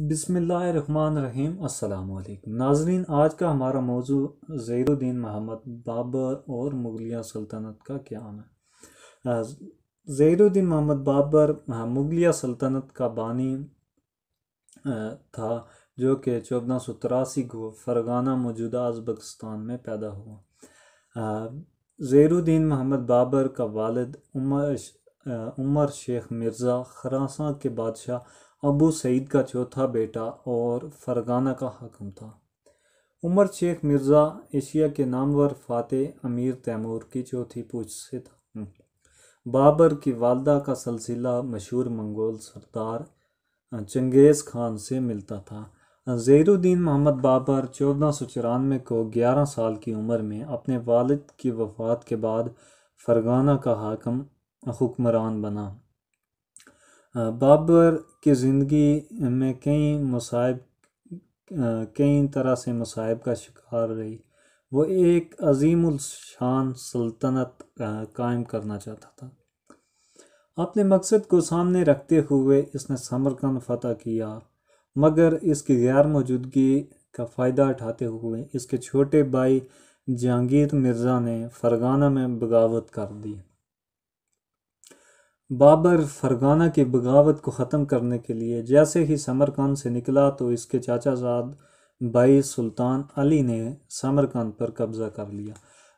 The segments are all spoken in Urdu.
بسم اللہ الرحمن الرحیم۔ السلام علیکم ناظرین، آج کا ہمارا موضوع ظہیر الدین محمد بابر اور مغلیہ سلطنت کا قیام ہے۔ ظہیر الدین محمد بابر مغلیہ سلطنت کا بانی تھا، جو کہ 1483 کو فرغانہ موجودہ ازبکستان میں پیدا ہوا۔ ظہیر الدین محمد بابر کا والد عمر شیخ مرزا خراساں کے بادشاہ ابو سعید کا چوتھا بیٹا اور فرغانہ کا حاکم تھا۔ عمر شیخ مرزا ایشیا کے نامور فاتح امیر تیمور کی چوتھی پوچھ سے تھا۔ بابر کی والدہ کا سلسلہ مشہور منگول سردار چنگیز خان سے ملتا تھا۔ ظہیر الدین محمد بابر 1494 کو 11 سال کی عمر میں اپنے والد کی وفات کے بعد فرغانہ کا حکمران بنا۔ بابر کی زندگی میں کئی طرح سے مصائب کا شکار رہی۔ وہ ایک عظیم الشان سلطنت قائم کرنا چاہتا تھا۔ اپنے مقصد کو سامنے رکھتے ہوئے اس نے سمرقند فتح کیا، مگر اس کی غیر موجودگی کا فائدہ اٹھاتے ہوئے اس کے چھوٹے بھائی جہانگیر مرزا نے فرغانہ میں بغاوت کر دی۔ بابر فرغانہ کی بغاوت کو ختم کرنے کے لیے جیسے ہی سمرقند سے نکلا تو اس کے چاچا زاد بھائی سلطان علی نے سمرقند پر قبضہ کر لیا۔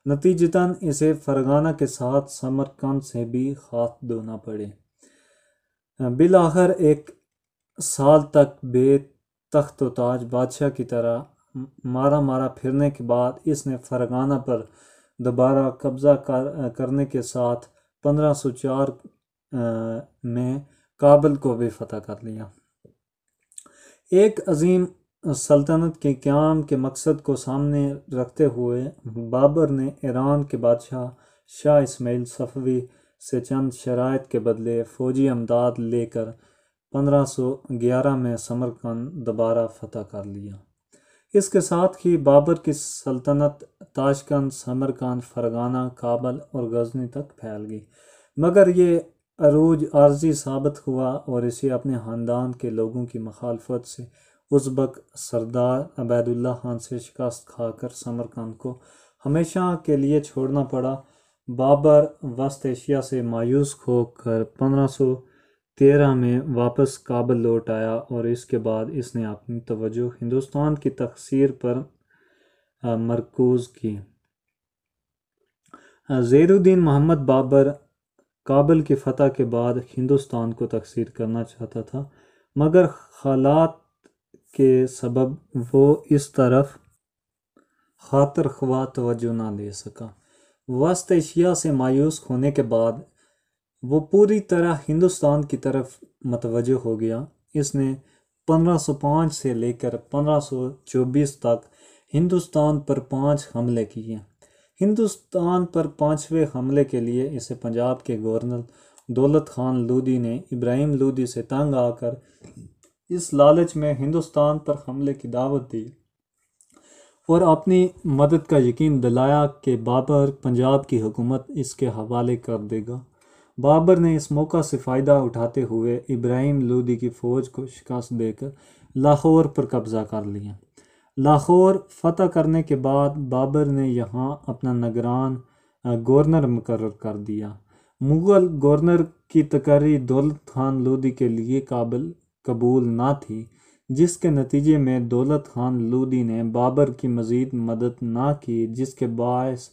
نتیجتاً اسے فرغانہ کے ساتھ سمرقند سے بھی ہاتھ دھونا پڑے۔ بالآخر ایک سال تک بے تخت و تاج بادشاہ کی طرح مارا پھرنے کے بعد اس نے فرغانہ پر دوبارہ قبضہ کرنے کے ساتھ 1504 میں کابل کو بھی فتح کر لیا۔ ایک عظیم سلطنت کے قیام کے مقصد کو سامنے رکھتے ہوئے بابر نے ایران کے بادشاہ شاہ اسماعیل صفوی سے چند شرائط کے بدلے فوجی امداد لے کر 1511 میں سمرقند دوبارہ فتح کر لیا۔ اس کے ساتھ ہی بابر کی سلطنت تاشقند، سمرقند، فرغانہ، کابل اور غزنی تک پھیل گئی، مگر یہ عروج عارضی ثابت ہوا اور اسے اپنے خاندان کے لوگوں کی مخالفت سے ازبک سردار عبید اللہ خان سے شکست کھا کر سمرقند کو ہمیشہ کے لیے چھوڑنا پڑا۔ بابر وسط ایشیا سے مایوس ہو کر 1513 میں واپس کابل لوٹ آیا اور اس کے بعد اس نے اپنی توجہ ہندوستان کی تقسیم پر مرکوز کی۔ ظہیر الدین محمد بابر کابل کی فتح کے بعد ہندوستان کو تقسیم کرنا چاہتا تھا، مگر حالات کے سبب وہ اس طرف خاطر خواہ توجہ نہ دے سکا۔ وسط ایشیا سے مایوس ہونے کے بعد وہ پوری طرح ہندوستان کی طرف متوجہ ہو گیا۔ اس نے 1505 سے لے کر 1524 تک ہندوستان پر 5 حملے کیے۔ ہندوستان پر 5ویں حملے کے لیے اسے پنجاب کے گورنر دولت خان لودھی نے ابراہیم لودھی سے تنگ آ کر اس لالچ میں ہندوستان پر حملے کی دعوت دی اور اپنی مدد کا یقین دلایا کہ بابر پنجاب کی حکومت اس کے حوالے کر دے گا۔ بابر نے اس موقع سے فائدہ اٹھاتے ہوئے ابراہیم لودھی کی فوج کو شکست دے کر لاہور پر قبضہ کر لیا۔ لاہور فتح کرنے کے بعد بابر نے یہاں اپنا نگران گورنر مقرر کر دیا۔ مغل گورنر کی تقرری دولت خان لودھی کے لیے قبول نہ تھی، جس کے نتیجے میں دولت خان لودھی نے بابر کی مزید مدد نہ کی، جس کے باعث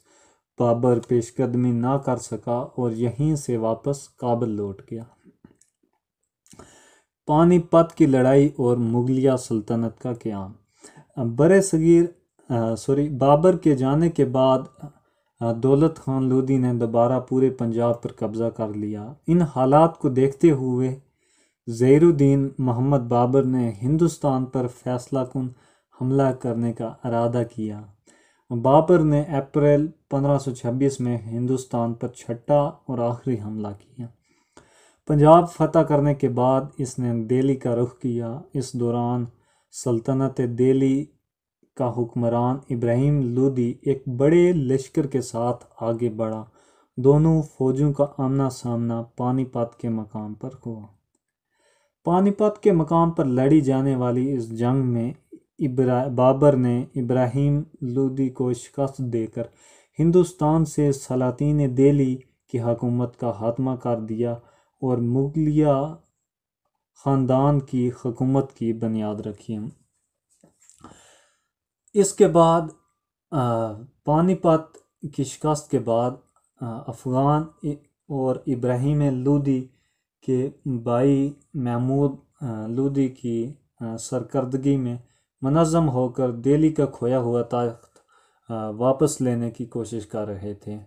بابر پیش قدمی نہ کر سکا اور یہیں سے واپس کابل لوٹ گیا۔ پانی پت کی لڑائی اور مغلیہ سلطنت کا قیام۔ بابر کے جانے کے بعد دولت خان لودھی نے دوبارہ پورے پنجاب پر قبضہ کر لیا۔ ان حالات کو دیکھتے ہوئے ظہیر الدین محمد بابر نے ہندوستان پر فیصلہ کن حملہ کرنے کا ارادہ کیا۔ بابر نے اپریل 1526 میں ہندوستان پر چھٹا اور آخری حملہ کیا۔ پنجاب فتح کرنے کے بعد اس نے دہلی کا رخ کیا۔ اس دوران سلطنت دہلی کا حکمران ابراہیم لودھی ایک بڑے لشکر کے ساتھ آگے بڑھا۔ دونوں فوجوں کا آمنا سامنا پانی پت کے مقام پر ہوا۔ پانی پت کے مقام پر لڑی جانے والی اس جنگ میں بابر نے ابراہیم لودھی کو شکست دے کر ہندوستان سے سلاطین دہلی کی حکومت کا خاتمہ کر دیا اور مغلیہ خاندان کی حکومت کی بنیاد رکھی۔ اس کے بعد پانی پت کی شکست کے بعد افغان اور ابراہیم لودھی کے بھائی محمود لودھی کی سرکردگی میں منظم ہو کر دہلی کا کھویا ہوا تخت واپس لینے کی کوشش کر رہے تھے۔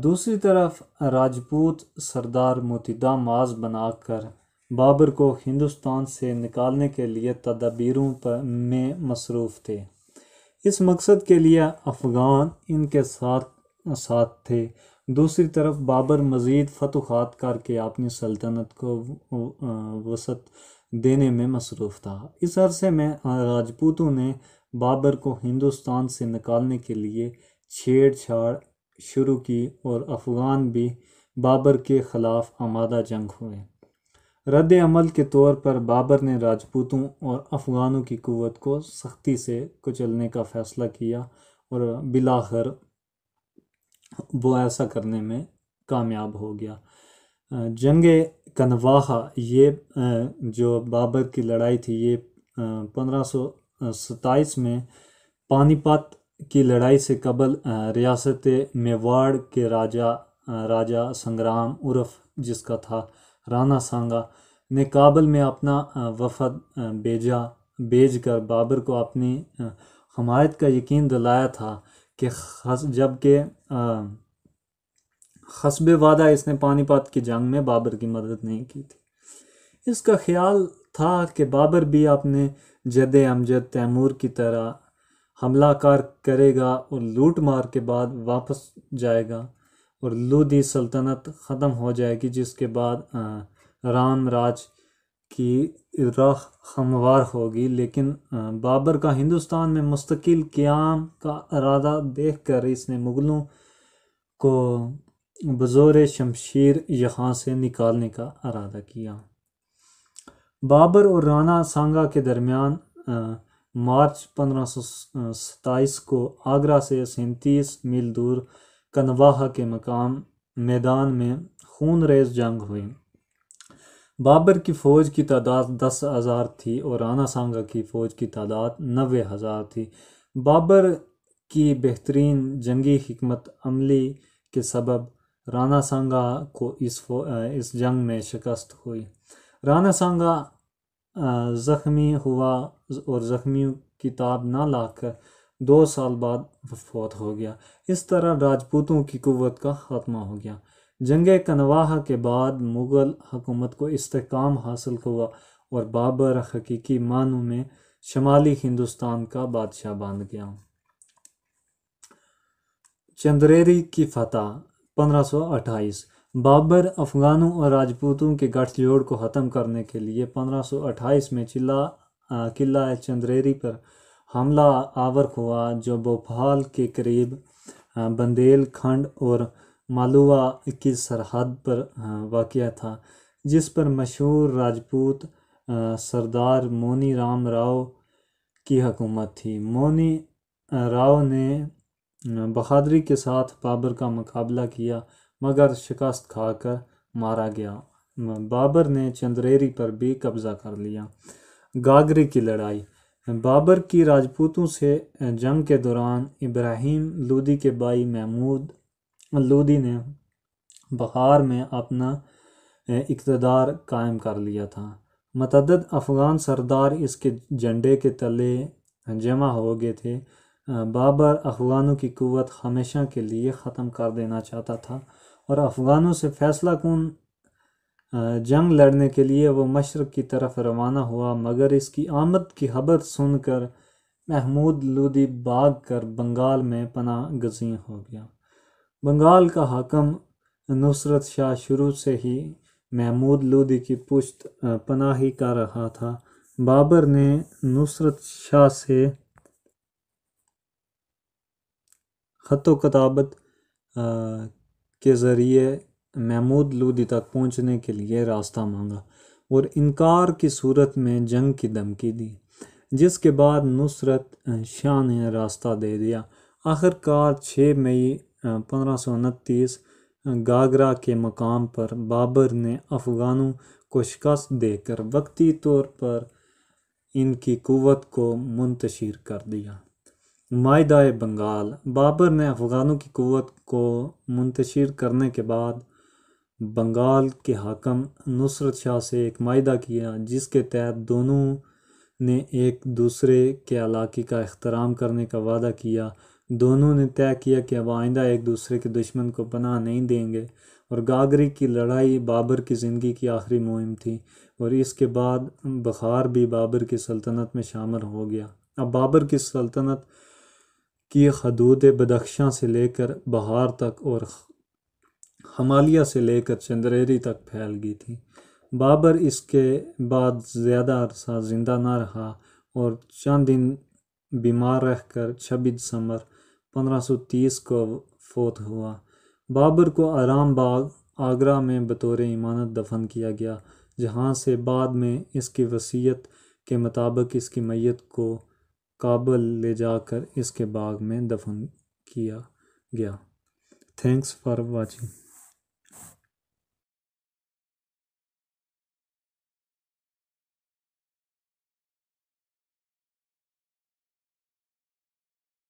دوسری طرف راجپوت سردار موتیدا ماز بنا کر بابر کو ہندوستان سے نکالنے کے لیے تدابیروں میں مصروف تھے۔ اس مقصد کے لیے افغان ان کے ساتھ تھے۔ دوسری طرف بابر مزید فتوحات کر کے اپنی سلطنت کو وسعت دینے میں مصروف تھا۔ اس عرصے میں راجپوتوں نے بابر کو ہندوستان سے نکالنے کے لیے چھیڑ چھاڑ شروع کی اور افغان بھی بابر کے خلاف آمادہ جنگ ہوئے۔ رد عمل کے طور پر بابر نے راجپوتوں اور افغانوں کی قوت کو سختی سے کچلنے کا فیصلہ کیا اور بالآخر وہ ایسا کرنے میں کامیاب ہو گیا۔ جنگ کنواہا، یہ جو بابر کی لڑائی تھی، یہ 1527 میں پانی پت کی لڑائی سے قبل ریاست میواڑ کے راجا سنگرام عرف جس کا تھا رانا سانگا نے کابل میں اپنا وفد بھیج کر بابر کو اپنی حمایت کا یقین دلایا تھا، کہ جبکہ حسب وعدہ اس نے پانی پت کی جنگ میں بابر کی مدد نہیں کی تھی۔ اس کا خیال تھا کہ بابر بھی اپنے جد امجد تیمور کی طرح حملہ کرے گا اور لوٹ مار کے بعد واپس جائے گا اور لودھی سلطنت ختم ہو جائے گی، جس کے بعد رام راج کی راہ ہموار ہوگی۔ لیکن بابر کا ہندوستان میں مستقل قیام کا ارادہ دیکھ کر اس نے مغلوں کو بزور شمشیر یہاں سے نکالنے کا ارادہ کیا۔ بابر اور رانا سانگا کے درمیان مارچ 1527 کو آگرہ سے 37 میل دور کنواہا کے میدان میں خون ریز جنگ ہوئی۔ بابر کی فوج کی تعداد 10,000 تھی اور رانا سانگا کی فوج کی تعداد 90,000 تھی۔ بابر کی بہترین جنگی حکمت عملی کے سبب رانا سانگا کو اس جنگ میں شکست ہوئی۔ رانا سانگا زخمی ہوا اور زخمیوں کی تاب نہ لا کر 2 سال بعد فوت ہو گیا۔ اس طرح راجپوتوں کی قوت کا خاتمہ ہو گیا۔ جنگ کنواہا کے بعد مغل حکومت کو استحکام حاصل ہوا اور بابر حقیقی معنوں میں شمالی ہندوستان کا بادشاہ بن گیا۔ چندریری کی فتح 1528 بابر افغانوں اور راجپوتوں کے گٹھ جوڑ کو ختم کرنے کے لیے 1528 میں قلعہ چندریری پر حملہ آور ہوا، جو بھوپال کے قریب بندیل کھنڈ اور مالوا کی سرحد پر واقع تھا، جس پر مشہور راجپوت سردار مونی رام راؤ کی حکومت تھی۔ مونی راؤ نے بہادری کے ساتھ بابر کا مقابلہ کیا مگر شکست کھا کر مارا گیا۔ بابر نے چندریری پر بھی قبضہ کر لیا۔ گاگری کی لڑائی بابر کی راجپوتوں سے جنگ کے دوران ابراہیم لودھی کے بھائی محمود لودھی نے بہار میں اپنا اقتدار قائم کر لیا تھا۔ متعدد افغان سردار اس کے جھنڈے کے تلے جمع ہو گئے تھے۔ بابر افغانوں کی قوت ہمیشہ کے لیے ختم کر دینا چاہتا تھا اور افغانوں سے فیصلہ کن جنگ لڑنے کے لیے وہ مشرق کی طرف روانہ ہوا، مگر اس کی آمد کی خبر سن کر محمود لودھی بھاگ کر بنگال میں پناہ گزین ہو گیا۔ بنگال کا حاکم نصرت شاہ شروع سے ہی محمود لودھی کی پشت پناہی کر رہا تھا۔ بابر نے نصرت شاہ سے خط و کتابت کے ذریعے محمود لودھی تک پہنچنے کے لیے راستہ مانگا۔ اور انکار کی صورت میں جنگ کی دھمکی دی، جس کے بعد نصرت شاہ نے راستہ دے دیا۔ آخر کار 6 مئی 1529 گاگرا کے مقام پر بابر نے افغانوں کو شکست دے کر وقتی طور پر ان کی قوت کو منتشر کر دیا۔ معاہدہ بنگال: بابر نے افغانوں کی قوت کو منتشر کرنے کے بعد بنگال کے حاکم نصرت شاہ سے ایک معاہدہ کیا، جس کے تحت دونوں نے ایک دوسرے کے علاقے کا احترام کرنے کا وعدہ کیا۔ دونوں نے طے کیا کہ اب آئندہ ایک دوسرے کے دشمن کو پناہ نہیں دیں گے، اور گاگری کی لڑائی بابر کی زندگی کی آخری مہم تھی، اور اس کے بعد بخار بھی بابر کی سلطنت میں شامل ہو گیا۔ اب بابر کی سلطنت کی حدود بدخشاں سے لے کر بہار تک اور ہمالیہ سے لے کر چندریری تک پھیل گئی تھی۔ بابر اس کے بعد زیادہ عرصہ زندہ نہ رہا اور چند دن بیمار رہ کر 26 دسمبر 1530 کو فوت ہوا۔ بابر کو آرام باغ آگرہ میں بطور امانت دفن کیا گیا، جہاں سے بعد میں اس کی وصیت کے مطابق اس کی میت کو کابل لے جا کر اس کے باغ میں دفن کیا گیا۔ Thanks for watching.